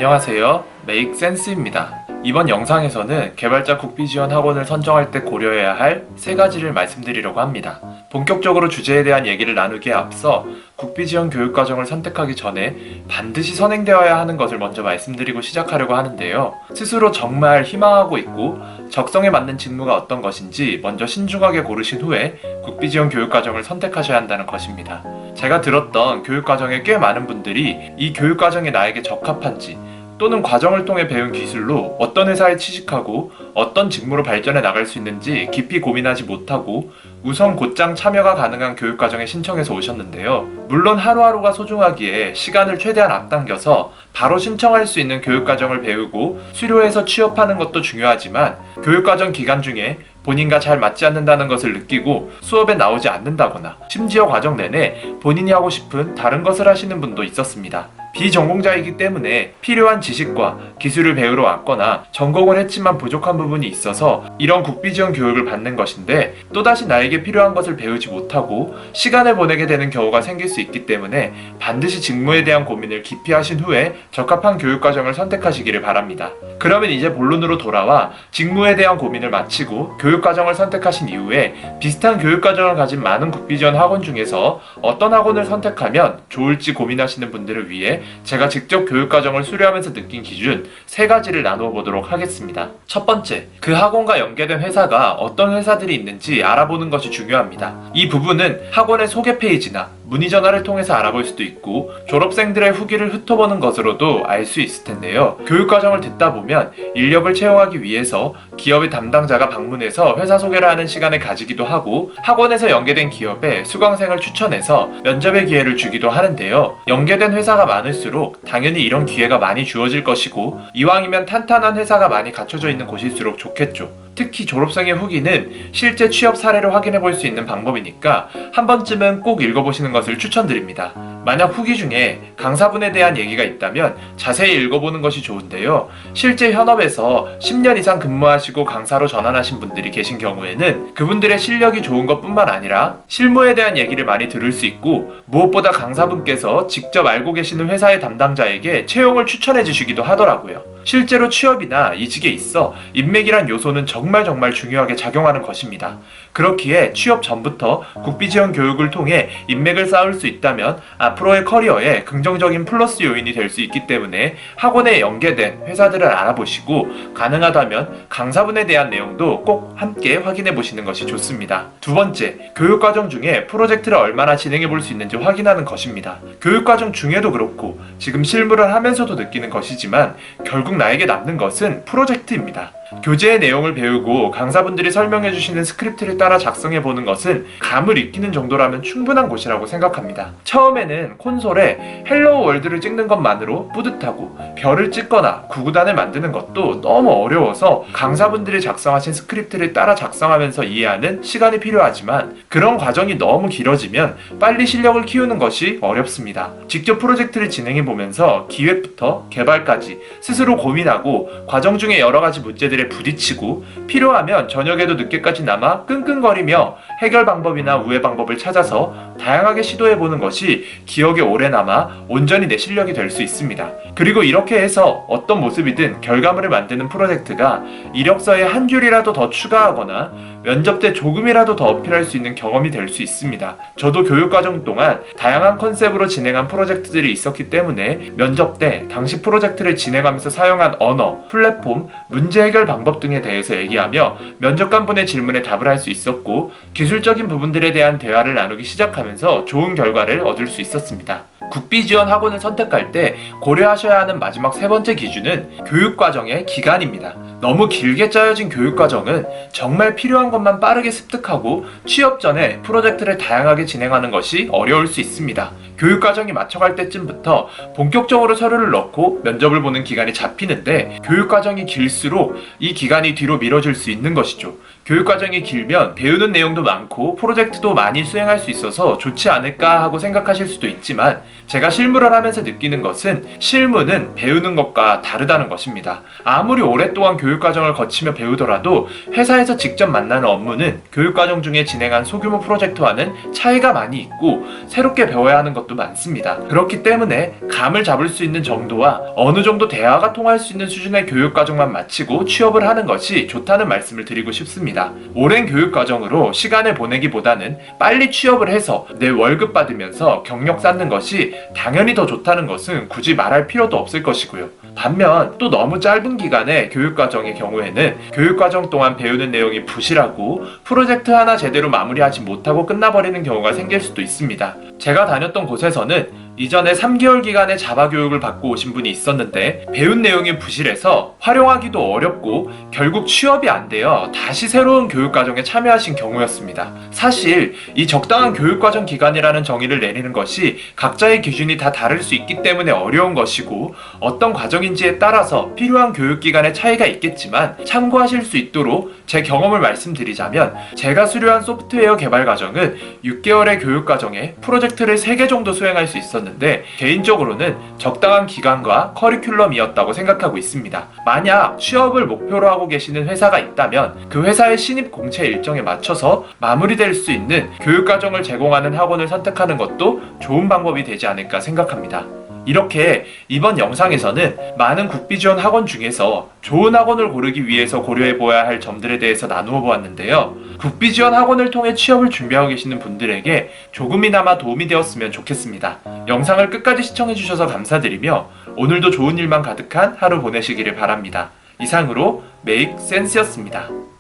안녕하세요. 메이크센스입니다. 이번 영상에서는 개발자 국비지원 학원을 선정할 때 고려해야 할 3가지를 말씀드리려고 합니다. 본격적으로 주제에 대한 얘기를 나누기에 앞서 국비지원 교육과정을 선택하기 전에 반드시 선행되어야 하는 것을 먼저 말씀드리고 시작하려고 하는데요. 스스로 정말 희망하고 있고 적성에 맞는 직무가 어떤 것인지 먼저 신중하게 고르신 후에 국비지원 교육과정을 선택하셔야 한다는 것입니다. 제가 들었던 교육과정의 꽤 많은 분들이 이 교육과정이 나에게 적합한지 또는 과정을 통해 배운 기술로 어떤 회사에 취직하고 어떤 직무로 발전해 나갈 수 있는지 깊이 고민하지 못하고 우선 곧장 참여가 가능한 교육과정에 신청해서 오셨는데요. 물론 하루하루가 소중하기에 시간을 최대한 앞당겨서 바로 신청할 수 있는 교육과정을 배우고 수료해서 취업하는 것도 중요하지만 교육과정 기간 중에 본인과 잘 맞지 않는다는 것을 느끼고 수업에 나오지 않는다거나 심지어 과정 내내 본인이 하고 싶은 다른 것을 하시는 분도 있었습니다. 비전공자이기 때문에 필요한 지식과 기술을 배우러 왔거나 전공을 했지만 부족한 부분이 있어서 이런 국비지원 교육을 받는 것인데 또다시 나에게 필요한 것을 배우지 못하고 시간을 보내게 되는 경우가 생길 수 있기 때문에 반드시 직무에 대한 고민을 깊이 하신 후에 적합한 교육과정을 선택하시기를 바랍니다. 그러면 이제 본론으로 돌아와 직무에 대한 고민을 마치고 교육과정을 선택하신 이후에 비슷한 교육과정을 가진 많은 국비지원 학원 중에서 어떤 학원을 선택하면 좋을지 고민하시는 분들을 위해 제가 직접 교육과정을 수료하면서 느낀 기준 3가지를 나누어 보도록 하겠습니다. 첫 번째, 그 학원과 연계된 회사가 어떤 회사들이 있는지 알아보는 것이 중요합니다. 이 부분은 학원의 소개 페이지나 문의 전화를 통해서 알아볼 수도 있고 졸업생들의 후기를 훑어보는 것으로도 알 수 있을 텐데요. 교육과정을 듣다 보면 인력을 채용하기 위해서 기업의 담당자가 방문해서 회사 소개를 하는 시간을 가지기도 하고 학원에서 연계된 기업에 수강생을 추천해서 면접의 기회를 주기도 하는데요. 연계된 회사가 많을수록 당연히 이런 기회가 많이 주어질 것이고 이왕이면 탄탄한 회사가 많이 갖춰져 있는 곳일수록 좋겠죠. 특히 졸업생의 후기는 실제 취업 사례를 확인해 볼 수 있는 방법이니까 한 번쯤은 꼭 읽어보시는 것을 추천드립니다. 만약 후기 중에 강사분에 대한 얘기가 있다면 자세히 읽어보는 것이 좋은데요. 실제 현업에서 10년 이상 근무하시고 강사로 전환하신 분들이 계신 경우에는 그분들의 실력이 좋은 것뿐만 아니라 실무에 대한 얘기를 많이 들을 수 있고 무엇보다 강사분께서 직접 알고 계시는 회사의 담당자에게 채용을 추천해 주시기도 하더라고요. 실제로 취업이나 이직에 있어 인맥이란 요소는 정말 중요하게 작용하는 것입니다. 그렇기에 취업 전부터 국비지원 교육을 통해 인맥을 쌓을 수 있다면 앞으로의 커리어에 긍정적인 플러스 요인이 될 수 있기 때문에 학원에 연계된 회사들을 알아보시고 가능하다면 강사분에 대한 내용도 꼭 함께 확인해 보시는 것이 좋습니다. 두 번째, 교육과정 중에 프로젝트를 얼마나 진행해 볼 수 있는지 확인하는 것입니다. 교육과정 중에도 그렇고 지금 실무를 하면서도 느끼는 것이지만 결국 나에게 남는 것은 프로젝트입니다. 교재의 내용을 배우고 강사분들이 설명해 주시는 스크립트를 따라 작성해 보는 것은 감을 익히는 정도라면 충분한 곳이라고 생각합니다. 처음에는 콘솔에 헬로우 월드를 찍는 것만으로 뿌듯하고 별을 찍거나 구구단을 만드는 것도 너무 어려워서 강사분들이 작성하신 스크립트를 따라 작성하면서 이해하는 시간이 필요하지만 그런 과정이 너무 길어지면 빨리 실력을 키우는 것이 어렵습니다. 직접 프로젝트를 진행해 보면서 기획부터 개발까지 스스로 고민하고 과정 중에 여러 가지 문제들이 부딪히고 필요하면 저녁에도 늦게까지 남아 끙끙거리며 해결 방법이나 우회 방법을 찾아서 다양하게 시도해보는 것이 기억에 오래 남아 온전히 내 실력이 될 수 있습니다. 그리고 이렇게 해서 어떤 모습이든 결과물을 만드는 프로젝트가 이력서에 한 줄이라도 더 추가하거나 면접 때 조금이라도 더 어필할 수 있는 경험이 될 수 있습니다. 저도 교육과정 동안 다양한 컨셉으로 진행한 프로젝트들이 있었기 때문에 면접 때 당시 프로젝트를 진행하면서 사용한 언어, 플랫폼, 문제 해결 방법 등에 대해서 얘기하며 면접관분의 질문에 답을 할 수 있었고 기술적인 부분들에 대한 대화를 나누기 시작하면서 좋은 결과를 얻을 수 있었습니다. 국비지원 학원을 선택할 때 고려하셔야 하는 마지막 3번째 기준은 교육과정의 기간입니다. 너무 길게 짜여진 교육과정은 정말 필요한 것만 빠르게 습득하고 취업 전에 프로젝트를 다양하게 진행하는 것이 어려울 수 있습니다. 교육과정이 맞춰갈 때쯤부터 본격적으로 서류를 넣고 면접을 보는 기간이 잡히는데 교육과정이 길수록 이 기간이 뒤로 미뤄질 수 있는 것이죠. 교육과정이 길면 배우는 내용도 많고 프로젝트도 많이 수행할 수 있어서 좋지 않을까 하고 생각하실 수도 있지만, 제가 실무를 하면서 느끼는 것은 실무는 배우는 것과 다르다는 것입니다. 아무리 오랫동안 교육과정을 거치며 배우더라도 회사에서 직접 만나는 업무는 교육과정 중에 진행한 소규모 프로젝트와는 차이가 많이 있고 새롭게 배워야 하는 것도 많습니다. 그렇기 때문에 감을 잡을 수 있는 정도와 어느 정도 대화가 통할 수 있는 수준의 교육과정만 마치고 취업을 하는 것이 좋다는 말씀을 드리고 싶습니다. 오랜 교육과정으로 시간을 보내기보다는 빨리 취업을 해서 내 월급 받으면서 경력 쌓는 것이 당연히 더 좋다는 것은 굳이 말할 필요도 없을 것이고요. 반면 또 너무 짧은 기간의 교육과정의 경우에는 교육과정 동안 배우는 내용이 부실하고 프로젝트 하나 제대로 마무리하지 못하고 끝나버리는 경우가 생길 수도 있습니다. 제가 다녔던 곳에서는 이전에 3개월 기간의 자바 교육을 받고 오신 분이 있었는데 배운 내용이 부실해서 활용하기도 어렵고 결국 취업이 안 되어 다시 새로운 교육과정에 참여하신 경우였습니다. 사실 이 적당한 교육과정 기간이라는 정의를 내리는 것이 각자의 기준이 다 다를 수 있기 때문에 어려운 것이고, 어떤 과정인지에 따라서 필요한 교육기간의 차이가 있겠지만 참고하실 수 있도록 제 경험을 말씀드리자면, 제가 수료한 소프트웨어 개발 과정은 6개월의 교육과정에 프로젝트를 3개 정도 수행할 수 있었는데 개인적으로는 적당한 기간과 커리큘럼이었다고 생각하고 있습니다. 만약 취업을 목표로 하고 계시는 회사가 있다면 그 회사의 신입 공채 일정에 맞춰서 마무리될 수 있는 교육과정을 제공하는 학원을 선택하는 것도 좋은 방법이 되지 않을까 생각합니다. 이렇게 이번 영상에서는 많은 국비지원 학원 중에서 좋은 학원을 고르기 위해서 고려해보아야 할 점들에 대해서 나누어 보았는데요. 국비지원 학원을 통해 취업을 준비하고 계시는 분들에게 조금이나마 도움이 되었으면 좋겠습니다. 영상을 끝까지 시청해주셔서 감사드리며 오늘도 좋은 일만 가득한 하루 보내시기를 바랍니다. 이상으로 메이크센스였습니다.